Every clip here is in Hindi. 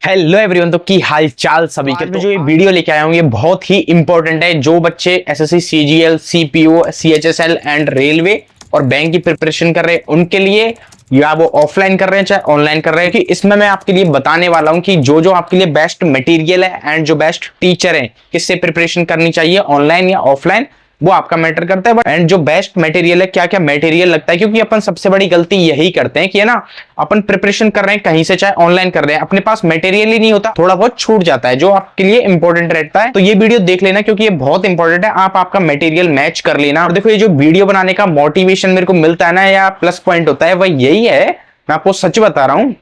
Hello everyone. तो की हाल चाल सभी के। तो जो ये वीडियो लेके आया हूँ ये बहुत ही इंपॉर्टेंट है। जो बच्चे SSC, CGL, CPO, CHSL and railway और बैंक की प्रिपरेशन कर रहे हैं उनके लिए, या वो ऑफलाइन कर रहे हैं चाहे ऑनलाइन कर रहे हैं, कि इसमें मैं आपके लिए बताने वाला हूं कि जो जो आपके लिए बेस्ट मटेरियल है एंड जो बेस्ट टीचर है, किससे प्रिपरेशन करनी चाहिए, ऑनलाइन या ऑफलाइन, वो आपका मैटर करता है। एंड जो बेस्ट मटेरियल है, क्या क्या मटेरियल लगता है, क्योंकि अपन सबसे बड़ी गलती यही करते हैं कि है ना, अपन प्रिपरेशन कर रहे हैं कहीं से चाहे ऑनलाइन कर रहे हैं, अपने पास मटेरियल ही नहीं होता, थोड़ा बहुत छूट जाता है जो आपके लिए इंपॉर्टेंट रहता है। तो ये वीडियो देख लेना क्योंकि ये बहुत इंपॉर्टेंट है। आप आपका मटेरियल मैच कर लेना। और देखो, ये जो वीडियो बनाने का मोटिवेशन मेरे को मिलता है ना, या प्लस पॉइंट होता है, वह यही है, मैं आपको सच बता रहा हूं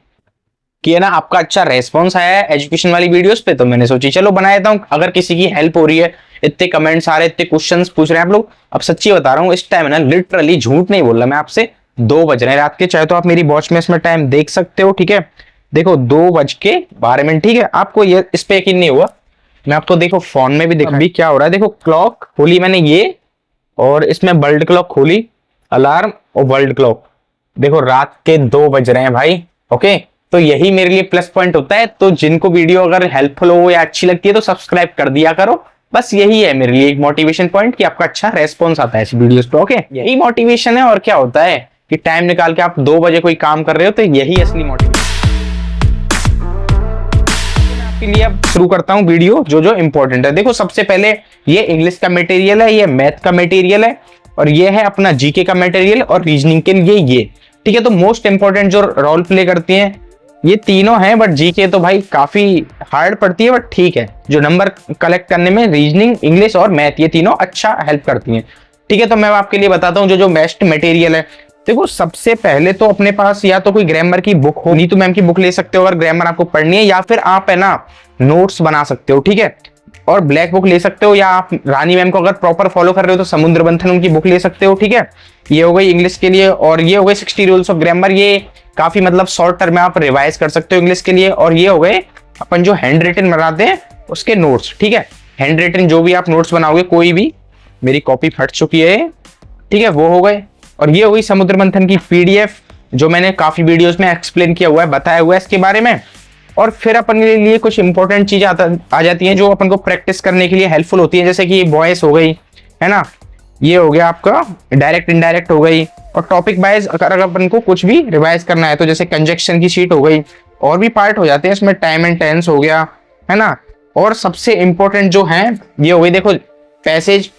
कि है ना, आपका अच्छा रेस्पॉन्स आया है एजुकेशन वाली वीडियोस पे, तो मैंने सोची चलो बना देता हूं। अगर किसी की हेल्प हो रही है, इतने कमेंट्स आ रहे, इतने क्वेश्चंस पूछ रहे हैं आप लोग, अब सच्ची बता रहा हूं, इस टाइम ना लिटरली झूठ नहीं बोल रहा मैं आपसे, 2 बज रहे हैं रात के। चाहे तो आप मेरी वॉच में इसमें टाइम देख सकते हो, ठीक है। देखो 2:12, ठीक है। आपको ये इस पे यकीन नहीं हुआ, मैं आपको देखो फोन में भी देखा अभी क्या हो रहा है। देखो क्लॉक खोली मैंने ये, और इसमें वर्ल्ड क्लॉक खोली, अलार्म और वर्ल्ड क्लॉक। देखो रात के 2 बज रहे हैं भाई। ओके, तो यही मेरे लिए प्लस पॉइंट होता है। तो जिनको वीडियो अगर हेल्पफुल हो या अच्छी लगती है तो सब्सक्राइब कर दिया करो। बस यही है मेरे लिए एक मोटिवेशन पॉइंट कि आपका अच्छा रेस्पॉन्स आता है इस वीडियोस पे। ओके, यही मोटिवेशन है। और क्या होता है कि टाइम निकाल के आप 2 बजे कोई काम कर रहे हो, तो यही असली मोटिवेशन आपके लिए। अब शुरू करता हूं वीडियो जो जो इंपॉर्टेंट है। देखो सबसे पहले ये इंग्लिश का मटेरियल है, ये मैथ का मटेरियल है, और ये है अपना जीके का मटेरियल और रीजनिंग के लिए ये, ठीक है। तो मोस्ट इंपॉर्टेंट जो रोल प्ले करती हैं ये तीनों हैं, बट जीके तो भाई काफी हार्ड पड़ती है, बट ठीक है। जो नंबर कलेक्ट करने में रीजनिंग, इंग्लिश और मैथ, ये तीनों अच्छा हेल्प करती हैं, ठीक है। तो मैं आपके लिए बताता हूँ जो जो बेस्ट मटेरियल है। देखो सबसे पहले तो अपने पास या तो कोई ग्रामर की बुक हो, नीतू मैम की बुक ले सकते हो अगर ग्रामर आपको पढ़नी है, या फिर आप है ना नोट्स बना सकते हो, ठीक है। और ब्लैक बुक ले सकते हो, या आप रानी मैम को अगर प्रॉपर फॉलो कर रहे हो तो समुद्र मंथन उनकी बुक ले सकते हो, ठीक है। ये हो गई इंग्लिश के लिए, और ये हो गई 60 रूल्स ऑफ ग्रामर, ये काफी मतलब शॉर्ट टर्म में आप रिवाइज कर सकते हो इंग्लिश के लिए। और ये हो गए अपन जो हैंड रिटन बनाते हैं उसके नोट्स, ठीक है। हैंड रिटन जो भी आप नोट्स बनाओगे, कोई भी, मेरी कॉपी फट चुकी है, ठीक है, वो हो गए। और ये हो गई समुद्र मंथन की पीडीएफ, जो मैंने काफी वीडियोस में एक्सप्लेन किया हुआ है, बताया हुआ है इसके बारे में। और फिर अपन के लिए कुछ इंपॉर्टेंट चीजें आ जाती हैं जो अपन को प्रैक्टिस करने के लिए हेल्पफुल होती है, जैसे कि वॉइस हो गई, है ना, ये हो गया आपका डायरेक्ट इनडायरेक्ट हो गई। और टॉपिक वाइज अगर अपन को कुछ भी रिवाइज करना है तो जैसे कंजक्शन की शीट हो गई, और भी पार्ट हो जाते हैं इसमें, टाइम एंड टेंस हो गया, है ना। और सबसे इंपॉर्टेंट जो है ये हो गई, देखो पैसेज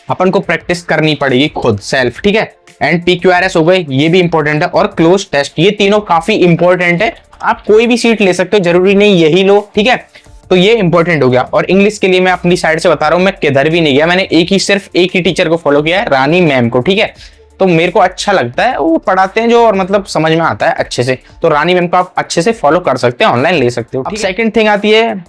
अपन को प्रैक्टिस करनी पड़ेगी खुद, सेल्फ, ठीक है। एंड PQRS हो गई, ये भी इंपॉर्टेंट है। और क्लोज टेस्ट, ये तीनों काफी इंपॉर्टेंट है। आप कोई भी सीट ले सकते हो, जरूरी नहीं यही लो, ठीक है। तो ये इंपॉर्टेंट हो गया। और इंग्लिश के लिए मैं अपनी साइड से बता रहा हूँ, मैं किधर भी नहीं गया, मैंने सिर्फ एक ही टीचर को फॉलो किया है, रानी मैम को, ठीक है। तो मेरे को अच्छा लगता है, वो पढ़ाते हैं जो, और मतलब समझ में आता है अच्छे से। तो रानी मैम को आप अच्छे से फॉलो कर सकते हैं, ऑनलाइन ले सकते हो। अब सेकंड थिंग आती है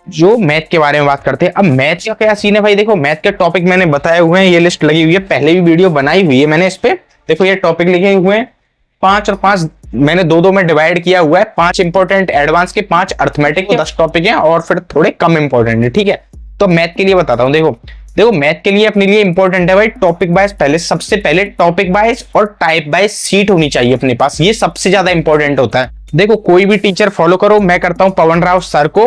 जो मैथ के बारे में बात करते हैं। अब मैथ का क्या सीन है भाई, देखो मैथ के टॉपिक मैंने बताए हुए हैं, ये लिस्ट लगी हुई है, पहले भी वीडियो बनाई हुई है मैंने इस पे। देखो ये टॉपिक लिखे हुए हैं 5 और 5, मैंने 2-2 में डिवाइड किया हुआ है। 5 इंपॉर्टेंट एडवांस के, 5 अर्थमेटिक के, 10 टॉपिक हैं, और फिर थोड़े कम इंपॉर्टेंट है, ठीक है। तो मैथ के लिए बताता हूँ। देखो मैथ के लिए अपने लिए इंपॉर्टेंट है भाई टॉपिक वाइज, पहले सबसे पहले टॉपिक वाइज और टाइप वाइज सीट होनी चाहिए अपने पास, ये सबसे ज्यादा इंपॉर्टेंट होता है। देखो कोई भी टीचर फॉलो करो, मैं करता हूँ पवन राव सर को,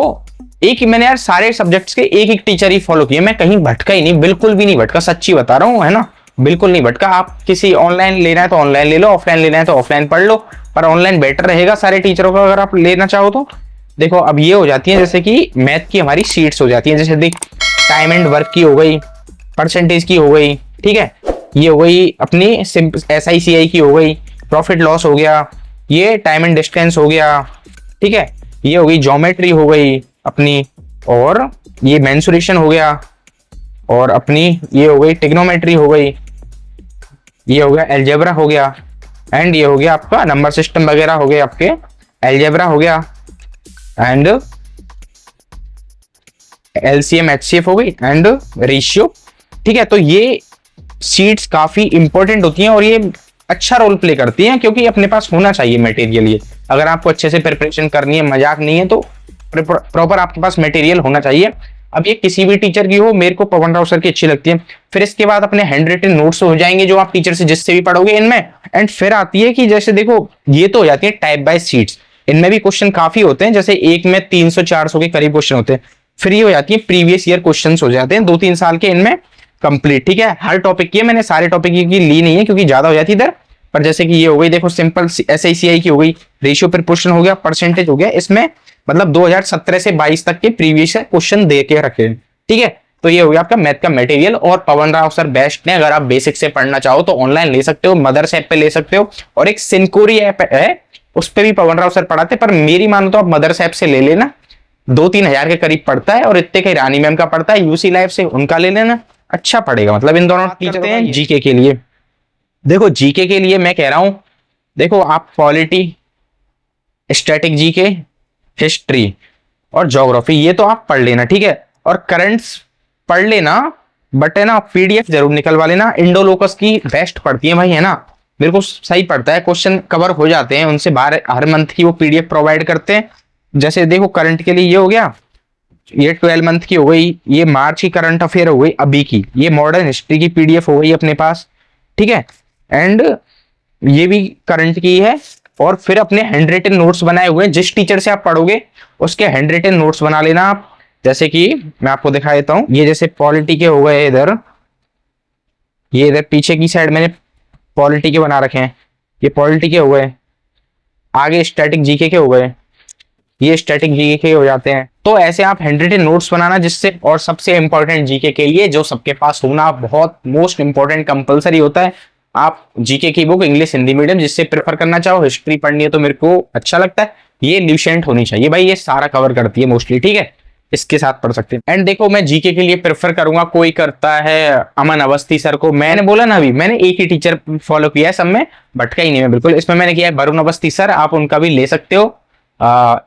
एक ही मैंने यार सारे सब्जेक्ट्स के एक टीचर ही फॉलो किए, मैं कहीं भटका ही नहीं, बिल्कुल भी नहीं भटका, सच्ची बता रहा हूँ, है ना, बिल्कुल नहीं भटका। आप किसी ऑनलाइन लेना है तो ऑनलाइन ले लो, ऑफलाइन लेना है तो ऑफलाइन पढ़ लो, पर ऑनलाइन बेटर रहेगा सारे टीचरों का अगर आप लेना चाहो तो। देखो अब ये हो जाती है, जैसे कि मैथ की हमारी सीट्स हो जाती है, जैसे देख टाइम एंड वर्क की हो गई, परसेंटेज की हो गई, ठीक है, ये हो गई अपनी SICI की हो गई, प्रॉफिट लॉस हो गया, ये टाइम एंड डिस्टेंस हो गया, ठीक है, ये हो गई ज्योमेट्री हो गई अपनी, और ये मेंसुरेशन हो गया, और अपनी ये हो गई ट्रिग्नोमेट्री हो गई, ये हो गया अलजेब्रा हो गया, एंड ये हो गया आपका नंबर सिस्टम वगैरह हो गए आपके, अलजेब्रा हो गया, एंड LCM HCF हो गई, एंड रेशियो, ठीक है। तो ये शीट्स काफी इंपॉर्टेंट होती हैं और ये अच्छा रोल प्ले करती हैं, क्योंकि अपने पास होना चाहिए मटेरियल। ये अगर आपको अच्छे से प्रिपरेशन करनी है, मजाक नहीं है, तो प्रॉपर आपके पास मटेरियल होना चाहिए। अब ये किसी भी टीचर की हो, मेरे को पवन राव सर की अच्छी लगती है। फिर इसके बाद अपने हैंड रिटन नोट्स हो जाएंगे जो आप टीचर से जिससे भी पढ़ोगे इनमें। एंड फिर आती है कि जैसे देखो ये तो हो जाती है टाइप बाय सीट्स, इनमें भी क्वेश्चन काफी होते हैं, जैसे एक में 300-400 के करीब क्वेश्चन होते हैं। फ्री हो जाती है, प्रीवियस ईयर क्वेश्चंस हो जाते हैं 2-3 साल के इनमें कंप्लीट। ठीक है, हर टॉपिक की, मैंने सारे टॉपिक की ली नहीं है क्योंकि ज्यादा हो जाती इधर, पर जैसे कि ये हो गई, देखो सिंपल SICI की हो गई, रेशियो प्रोपोर्शन हो गया, परसेंटेज हो गया, इसमें मतलब 2017 से 22 तक के प्रीवियस क्वेश्चन दे के रखे। ठीक है, तो ये हो गया आपका मैथ का मटेरियल। और पवन राव सर बेस्ट ने, अगर आप बेसिक से पढ़ना चाहो तो ऑनलाइन ले सकते हो, मदर्स ऐप पे ले सकते हो, और एक सिंकोरी ऐप है उस पे भी पवन राव सर पढ़ाते, पर मेरी मानो तो आप मदर्स ऐप से ले लेना, 2-3 हजार के करीब पड़ता है, और इतने का रानी मैम का पड़ता है UC लाइव से, उनका ले लेना, अच्छा पड़ेगा। मतलब इन दोनों टीचर हैं जीके के लिए। देखो जीके के लिए मैं कह रहा हूं, देखो आप पॉलिटी, स्टैटिक जीके, हिस्ट्री और ज्योग्राफी ये तो आप पढ़ लेना। ठीक है, और करंट्स पढ़ लेना, बट है ना PDF जरूर निकलवा लेना। इंडोलोकस की बेस्ट पढ़ती है भाई, है ना, मेरे को सही पड़ता है, क्वेश्चन कवर हो जाते हैं उनसे बाहर, हर मंथ की वो PDF प्रोवाइड करते हैं। जैसे देखो करंट के लिए ये हो गया, ये 12 मंथ की हो गई, ये मार्च की करंट अफेयर हो गई अभी की, ये मॉडर्न हिस्ट्री की PDF हो गई अपने पास। ठीक है, एंड ये भी करंट की है, और फिर अपने हैंड रिटन नोट्स बनाए हुए हैं, जिस टीचर से आप पढ़ोगे उसके हैंड रिटन नोट्स बना लेना आप। जैसे कि मैं आपको दिखा देता हूं, ये जैसे पॉलिटी के हो गए इधर, ये इधर पीछे की साइड मैंने पॉलिटी के बना रखे हैं, ये पॉलिटी के हो गए, आगे स्टैटिक जीके के हो गए, ये स्टैटिक जीके के हो जाते हैं। तो ऐसे आप हैंड रिटन नोट्स बनाना, जिससे, और सबसे इंपॉर्टेंट जीके के लिए जो सबके पास होना बहुत मोस्ट इंपॉर्टेंट कंपलसरी होता है, आप जीके की बुक इंग्लिश हिंदी मीडियम जिससे प्रेफर करना चाहो, हिस्ट्री पढ़नी है तो मेरे को अच्छा लगता है, ये ल्यूसेंट होनी चाहिए भाई, ये सारा कवर करती है मोस्टली। ठीक है, इसके साथ पढ़ सकते हैं। एंड देखो मैं जीके के लिए प्रेफर करूंगा, कोई करता है अमन अवस्थी सर को, मैंने बोला ना अभी, मैंने एक ही टीचर फॉलो किया है, सब में भटका ही नहीं है बिल्कुल। इसमें मैंने किया है वरुण अवस्थी सर, आप उनका भी ले सकते हो,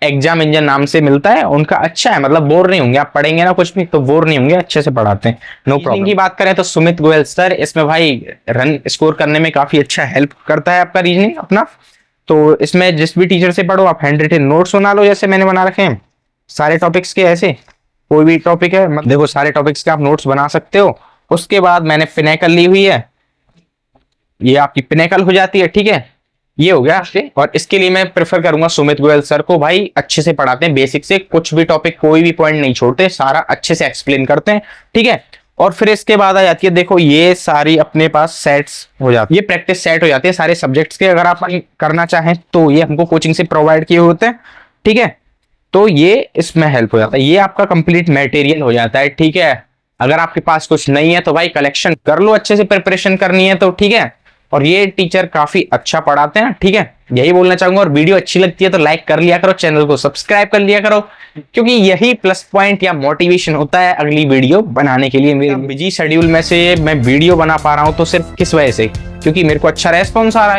एग्जाम इंजन नाम से मिलता है उनका, अच्छा है, मतलब बोर नहीं होंगे, आप पढ़ेंगे ना कुछ भी तो बोर नहीं होंगे, अच्छे से पढ़ाते हैं, नो प्रॉब्लम। की बात करें तो सुमित गोयल सर, इसमें भाई रन स्कोर करने में काफी अच्छा हेल्प करता है आपका रीजनिंग अपना। तो इसमें जिस भी टीचर से पढ़ो आप हैंड रिटन नोट्स बना लो, जैसे मैंने बना रखे हैं सारे टॉपिक्स के, ऐसे कोई भी टॉपिक है मतलब देखो सारे टॉपिक्स के आप नोट्स बना सकते हो। उसके बाद मैंने पिनेकल ली हुई है, ये आपकी पिनेकल हो जाती है। ठीक है, ये हो गया, और इसके लिए मैं प्रेफर करूंगा सुमित गोयल सर को, भाई अच्छे से पढ़ाते हैं, बेसिक से कुछ भी टॉपिक कोई भी पॉइंट नहीं छोड़ते, सारा अच्छे से एक्सप्लेन करते हैं। ठीक है, और फिर इसके बाद आ जाती है, देखो ये सारी अपने पास सेट्स हो जाती है, ये प्रैक्टिस सेट हो जाती है सारे सब्जेक्ट्स के, अगर आप करना चाहें तो ये हमको कोचिंग से प्रोवाइड किए होते हैं। ठीक है, तो ये इसमें हेल्प हो जाता है, ये आपका कंप्लीट मटेरियल हो जाता है। ठीक है, अगर आपके पास कुछ नहीं है तो भाई कलेक्शन कर लो, अच्छे से प्रिपरेशन करनी है तो। ठीक है, और ये टीचर काफी अच्छा पढ़ाते हैं। ठीक है, यही बोलना चाहूंगा, और वीडियो अच्छी लगती है तो लाइक कर लिया करो, चैनल को सब्सक्राइब कर लिया करो, क्योंकि यही प्लस पॉइंट या मोटिवेशन होता है अगली वीडियो बनाने के लिए। मेरे बिजी शेड्यूल में से मैं वीडियो बना पा रहा हूं तो सिर्फ किस वजह से, क्योंकि मेरे को अच्छा रेस्पॉन्स आ रहा है।